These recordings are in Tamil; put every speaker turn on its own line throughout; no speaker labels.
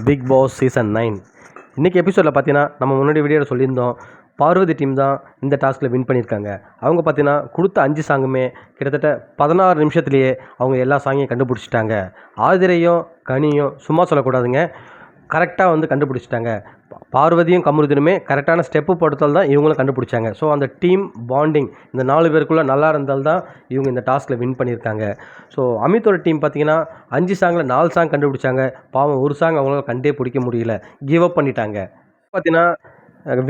பிக் பாஸ் சீசன் 9 இன்றைக்கி எபிசோடில் பார்த்தீங்கன்னா நம்ம முன்னாடி வீடியோவில் சொல்லியிருந்தோம். பார்வதி டீம் தான் இந்த டாஸ்கில் வின் பண்ணியிருக்காங்க. அவங்க பார்த்தீங்கன்னா கொடுத்த 5 சாங்குமே கிட்டத்தட்ட 16 நிமிஷத்துலேயே அவங்க எல்லா சாங்கையும் கண்டுபிடிச்சிட்டாங்க. ஆதிரையும் கனியும் சும்மா சொல்லக்கூடாதுங்க, கரெக்டாக வந்து கண்டுபிடிச்சிட்டாங்க. பார்வதியும் கமருதீனுமே கரெக்டான ஸ்டெப்பு படுத்தால் தான் இவங்களும் கண்டுபிடிச்சாங்க. ஸோ அந்த டீம் பாண்டிங் இந்த 4 பேருக்குள்ளே நல்லா இருந்தால் தான் இவங்க இந்த டாஸ்கில் வின் பண்ணியிருக்காங்க. ஸோ அமித்தோட டீம் பார்த்தீங்கன்னா 5 சாங்கில் 4 சாங் கண்டுபிடிச்சாங்க. பாவம் ஒரு சாங் அவங்களால கண்டே பிடிக்க முடியல, கிவ் அப் பண்ணிட்டாங்க. பார்த்தீங்கன்னா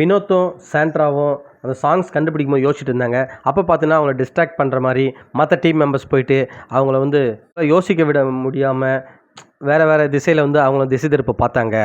வினோத்தும் சாண்ட்ராவும் அந்த சாங்ஸ் கண்டுபிடிக்கும் போது யோசிச்சுட்டு இருந்தாங்க. அப்போ பார்த்தீங்கன்னா அவங்கள டிஸ்ட்ராக்ட் பண்ணுற மாதிரி மற்ற டீம் மெம்பர்ஸ் போயிட்டு அவங்கள வந்து யோசிக்க விட முடியாமல் வேறு திசையில் வந்து அவங்கள திசை திருப்ப பார்த்தாங்க.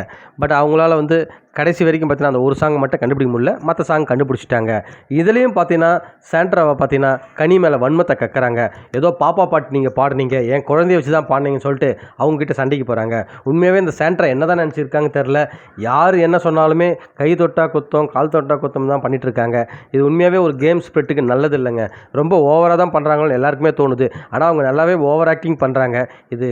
பட் அவங்களால வந்து கடைசி வரைக்கும் பார்த்தீங்கன்னா அந்த ஒரு சாங் மட்டும் கண்டுபிடிக்க முடியல, மற்ற சாங் கண்டுபிடிச்சிட்டாங்க. இதுலேயும் பார்த்தீங்கன்னா சாண்ட்ராவை பார்த்தீங்கன்னா கனி மேலே வன்மத்தை கக்குறாங்க. ஏதோ பாப்பா பாட்டு நீங்கள் பாடுனீங்க, என் குழந்தைய வச்சு தான் பாடினீங்கன்னு சொல்லிட்டு அவங்கக்கிட்ட சண்டைக்கு போகிறாங்க. உண்மையாகவே இந்த சாண்ட்ரா என்ன தான் நினச்சிருக்காங்க தெரில. யார் என்ன சொன்னாலுமே கை தொட்டா குத்தம், கால் தொட்டா குத்தம் தான் பண்ணிகிட்ருக்காங்க. இது உண்மையாகவே ஒரு கேம் ஸ்பிரிட்டுக்கு நல்லது இல்லைங்க. ரொம்ப ஓவராக தான் பண்ணுறாங்கன்னு எல்லாருக்குமே தோணுது. ஆனால் அவங்க நல்லாவே ஓவர் ஆக்டிங் பண்ணுறாங்க. இது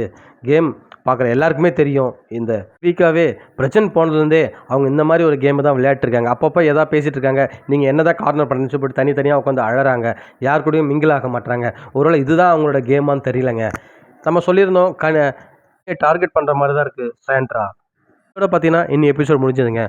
கேம் பார்க்குற எல்லாருக்குமே தெரியும். இந்த வீக்காகவே பிரச்சனை போனதுலேருந்தே அவங்க இந்த மாதிரி ஒரு கேமை தான் விளையாட்டுருக்காங்க. அப்பப்போ எதாவது பேசிகிட்டு இருக்காங்க, நீங்கள் என்ன தான் கார்னர் பண்ணுன்னு சொல்லிட்டு தனித்தனியாக உட்காந்து அழறாங்க. யார் கூடயும் மிங்கிள் ஆக மாட்டாங்க. ஒருவேளை இதுதான் அவங்களோட கேமான்னு தெரியலங்க. நம்ம சொல்லியிருந்தோம் டார்கெட் பண்ணுற மாதிரி தான் இருக்குது சாண்ட்ரா. இதோட பார்த்தீங்கன்னா இன்னும் எபிசோட் முடிஞ்சதுங்க.